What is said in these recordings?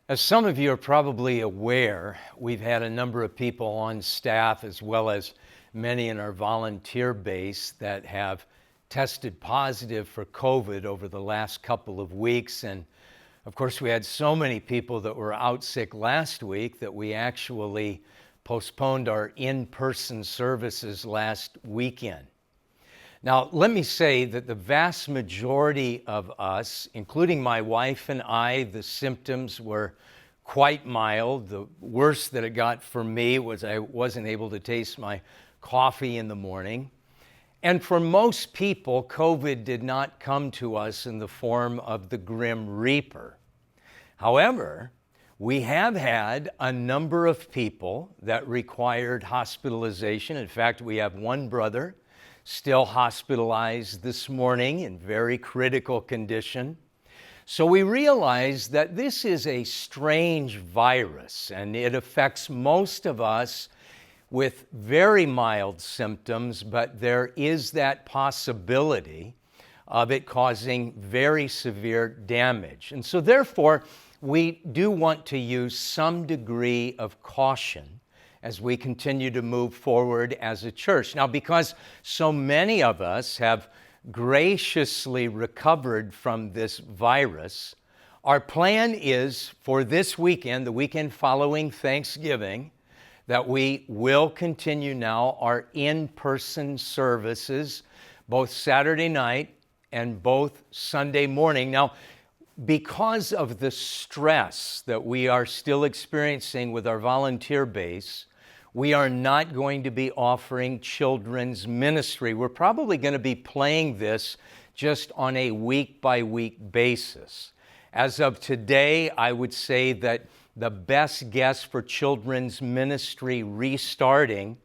As some of you are probably aware, we've had a number of people on staff as well as many in our volunteer base that have tested positive for COVID over the last couple of weeks. And of course, we had so many people that were out sick last week that we actually postponed our in-person services last weekend. Now, let me say that the vast majority of us, including my wife and I, the symptoms were quite mild. The worst that it got for me was I wasn't able to taste my coffee in the morning. And for most people, COVID did not come to us in the form of the Grim Reaper. However, we have had a number of people that required hospitalization. In fact, we have one brother still hospitalized this morning in very critical condition. So we realize that this is a strange virus and it affects most of us with very mild symptoms, but there is that possibility of it causing very severe damage. And so therefore, we do want to use some degree of caution as we continue to move forward as a church. Now, because so many of us have graciously recovered from this virus, our plan is for this weekend, the weekend following Thanksgiving, that we will continue now our in-person services, both Saturday night and both Sunday morning. Now, because of the stress that we are still experiencing with our volunteer base, we are not going to be offering children's ministry. We're probably going to be playing this just on a week-by-week basis. As of today, I would say that the best guess for children's ministry restarting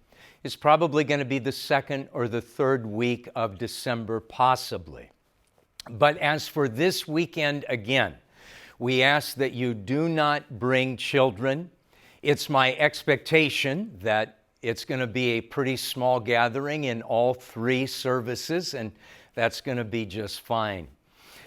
is probably going to be the second or the third week of December, possibly. But as for this weekend, again, we ask that you do not bring children. It's my expectation that it's going to be a pretty small gathering in all three services, and that's going to be just fine.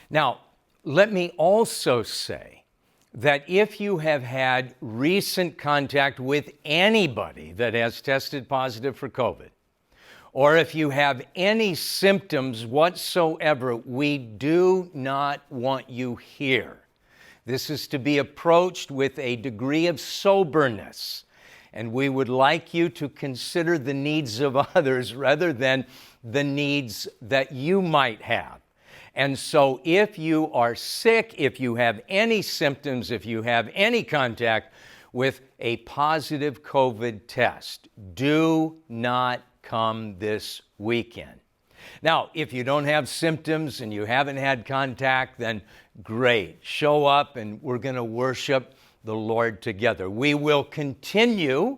Now, let me also say that if you have had recent contact with anybody that has tested positive for COVID, or if you have any symptoms whatsoever, we do not want you here. This is to be approached with a degree of soberness, and we would like you to consider the needs of others rather than the needs that you might have. And so if you are sick, if you have any symptoms, if you have any contact with a positive COVID test, do not come this weekend. Now, if you don't have symptoms and you haven't had contact, then great. Show up and we're going to worship the Lord together. We will continue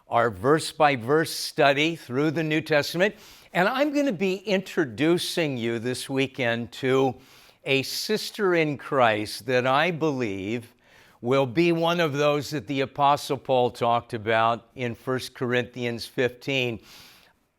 our verse-by-verse study through the New Testament, and I'm going to be introducing you this weekend to a sister in Christ that I believe will be one of those that the Apostle Paul talked about in 1 Corinthians 15.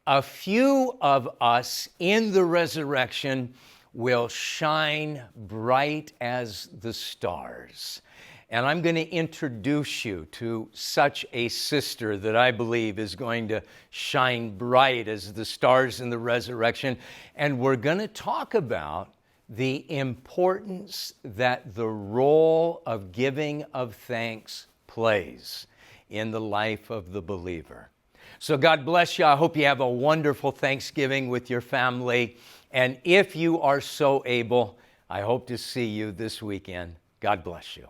A few of us in the resurrection will shine bright as the stars. And I'm going to introduce you to such a sister that I believe is going to shine bright as the stars in the resurrection. And we're going to talk about the importance that the role of giving of thanks plays in the life of the believer. So God bless you. I hope you have a wonderful Thanksgiving with your family. And if you are so able, I hope to see you this weekend. God bless you.